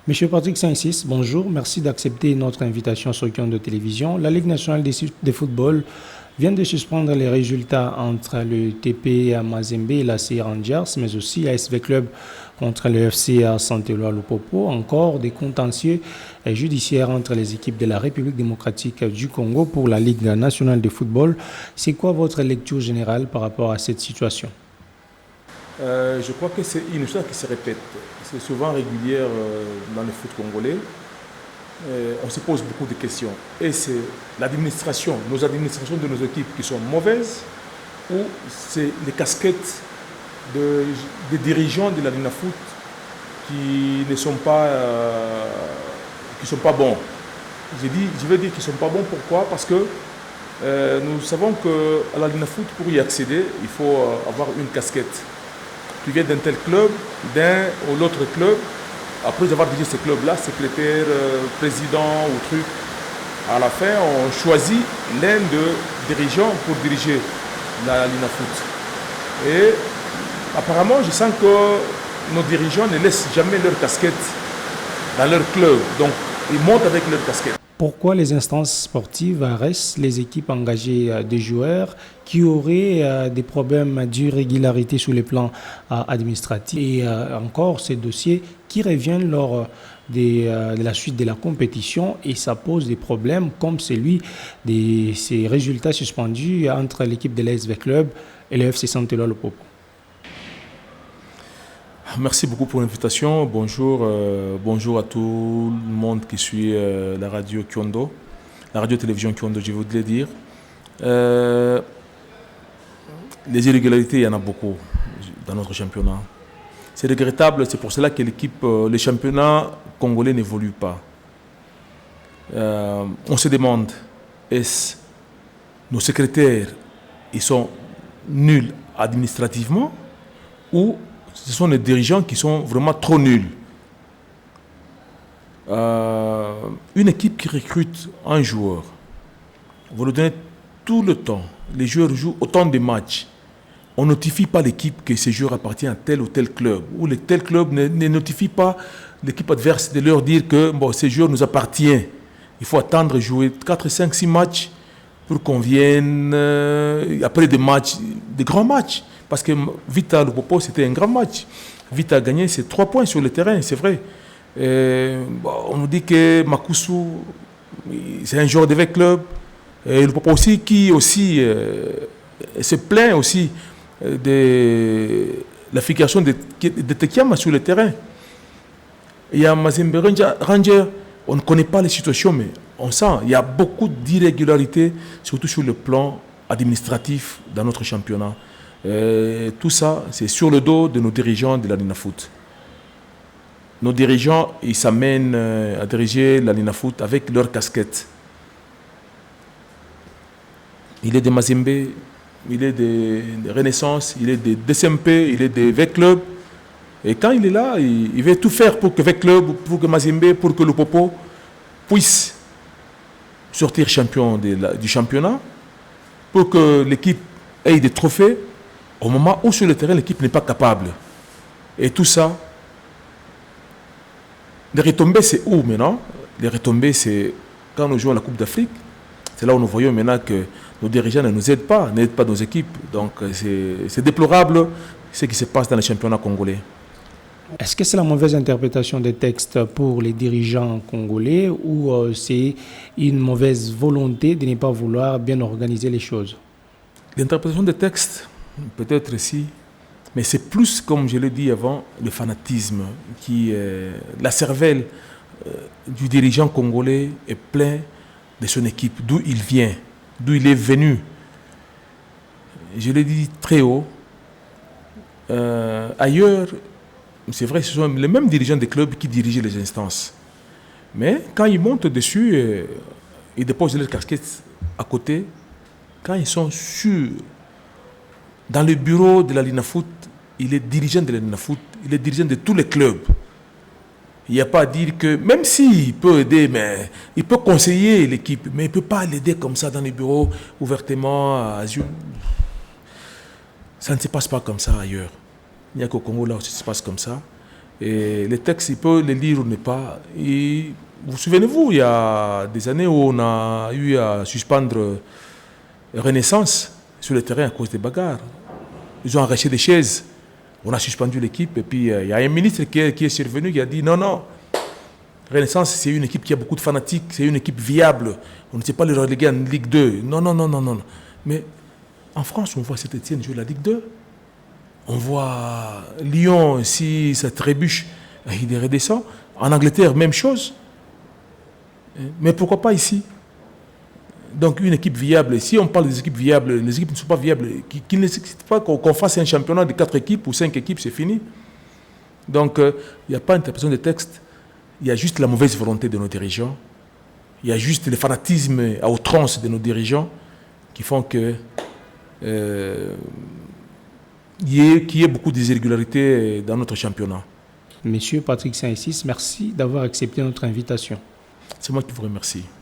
Monsieur Patrick Saint-Six, bonjour. Merci d'accepter notre invitation sur Kion de Télévision. La Ligue nationale de football vient de suspendre les résultats entre le TP à Mazembe et la C Rangers, mais aussi ASV Club contre le FC à Saint-Éloi Lupopo. Encore des contentieux judiciaires entre les équipes de la République démocratique du Congo pour la Ligue nationale de football. C'est quoi votre lecture générale par rapport à cette situation? Je crois que c'est une histoire qui se répète. C'est souvent régulière dans le foot congolais. On se pose beaucoup de questions. Et c'est l'administration, nos administrations de nos équipes qui sont mauvaises, ou c'est les casquettes des dirigeants de la Ligue Foot qui ne sont pas, bons. Je vais dire qu'ils ne sont pas bons. Pourquoi? Parce que nous savons qu'à la Ligue Foot, pour y accéder, il faut avoir une casquette. Tu viens d'un tel club, d'un ou l'autre club. Après avoir dirigé ce club-là, secrétaire, président ou truc, à la fin, on choisit l'un des dirigeants pour diriger la Ligue Foot. Et apparemment, je sens que nos dirigeants ne laissent jamais leur casquette dans leur club. Donc, ils montent avec leur casquette. Pourquoi les instances sportives arrêtent les équipes engagées des joueurs qui auraient des problèmes d'irrégularité sur le plan administratif et encore ces dossiers qui reviennent lors de la suite de la compétition et ça pose des problèmes comme celui de ces résultats suspendus entre l'équipe de l'ASV Club et le FC Saint-Éloi Lupopo? Merci beaucoup pour l'invitation. Bonjour, bonjour à tout le monde qui suit la radio Kiondo, la radio-télévision Kiondo, je voudrais dire. Les irrégularités, il y en a beaucoup dans notre championnat. C'est regrettable, c'est pour cela que le championnat congolais n'évolue pas. On se demande, est-ce nos secrétaires, ils sont nuls administrativement ou ce sont les dirigeants qui sont vraiment trop nuls. Une équipe qui recrute un joueur, vous le donnez tout le temps. Les joueurs jouent autant de matchs. On ne notifie pas l'équipe que ce joueur appartient à tel ou tel club. Ou tel club ne notifie pas l'équipe adverse de leur dire que bon, ce joueur nous appartient. Il faut attendre jouer 4, 5, 6 matchs pour qu'on vienne après des matchs, des grands matchs. Parce que Vita Lupopo, c'était un grand match. Vita a gagné ses 3 points sur le terrain, c'est vrai. On nous dit que Makusu, c'est un joueur de club. Et Lupopo aussi, qui aussi se plaint aussi de la figuration de Tekiama sur le terrain. Il y a Mazembe Ranger, on ne connaît pas les situations, mais on sent qu'il y a beaucoup d'irrégularités, surtout sur le plan administratif dans notre championnat. Tout ça, c'est sur le dos de nos dirigeants de la Ligue Foot. Nos dirigeants, ils s'amènent à diriger la Ligue Foot avec leur casquette. Il est de Mazembe, il est de Renaissance, il est de DSMP, il est de V-Club. Et quand il est là, il veut tout faire pour que V-Club, pour que Mazembe, pour que le Popo puisse sortir champion du championnat, pour que l'équipe ait des trophées. Au moment où sur le terrain, l'équipe n'est pas capable. Et tout ça, les retombées, c'est où maintenant? Les retombées, c'est quand nous jouons à la Coupe d'Afrique. C'est là où nous voyons maintenant que nos dirigeants ne nous aident pas, n'aident pas nos équipes. Donc c'est déplorable ce qui se passe dans le championnat congolais. Est-ce que c'est la mauvaise interprétation des textes pour les dirigeants congolais ou c'est une mauvaise volonté de ne pas vouloir bien organiser les choses? L'interprétation des textes, peut-être si, mais c'est plus, comme je l'ai dit avant, le fanatisme, la cervelle du dirigeant congolais est plein de son équipe, d'où il vient, d'où il est venu. Je l'ai dit très haut. Ailleurs, c'est vrai, ce sont les mêmes dirigeants des clubs qui dirigent les instances. Mais quand ils montent dessus, ils déposent leur casquette à côté. Quand ils sont sûrs, dans le bureau de la Ligue Foot, il est dirigeant de la Ligue Foot, il est dirigeant de tous les clubs. Il n'y a pas à dire que, même s'il peut aider, mais il peut conseiller l'équipe, mais il ne peut pas l'aider comme ça dans les bureaux, ouvertement, à yeux. Ça ne se passe pas comme ça ailleurs. Il n'y a qu'au Congo là où ça se passe comme ça. Et les textes, il peut les lire ou ne pas. Et vous souvenez-vous, il y a des années où on a eu à suspendre Renaissance sur le terrain à cause des bagarres. Ils ont arraché des chaises. On a suspendu l'équipe. Et puis, il y a un ministre qui est survenu qui a dit non. Renaissance, c'est une équipe qui a beaucoup de fanatiques. C'est une équipe viable. On ne sait pas les reléguer en Ligue 2. Non. Mais en France, on voit Saint-Étienne jouer la Ligue 2. On voit Lyon, si ça trébuche, il redescend. En Angleterre, même chose. Mais pourquoi pas ici? Donc une équipe viable, si on parle des équipes viables, les équipes ne sont pas viables, qu'il ne nécessite pas qu'on fasse un championnat de 4 équipes ou 5 équipes, c'est fini. Donc il n'y a pas d'interprétation des textes, il y a juste la mauvaise volonté de nos dirigeants, il y a juste le fanatisme à outrance de nos dirigeants qui font que qu'il y ait beaucoup d'irrégularités dans notre championnat. Monsieur Patrick Saint-Sis, merci d'avoir accepté notre invitation. C'est moi qui vous remercie.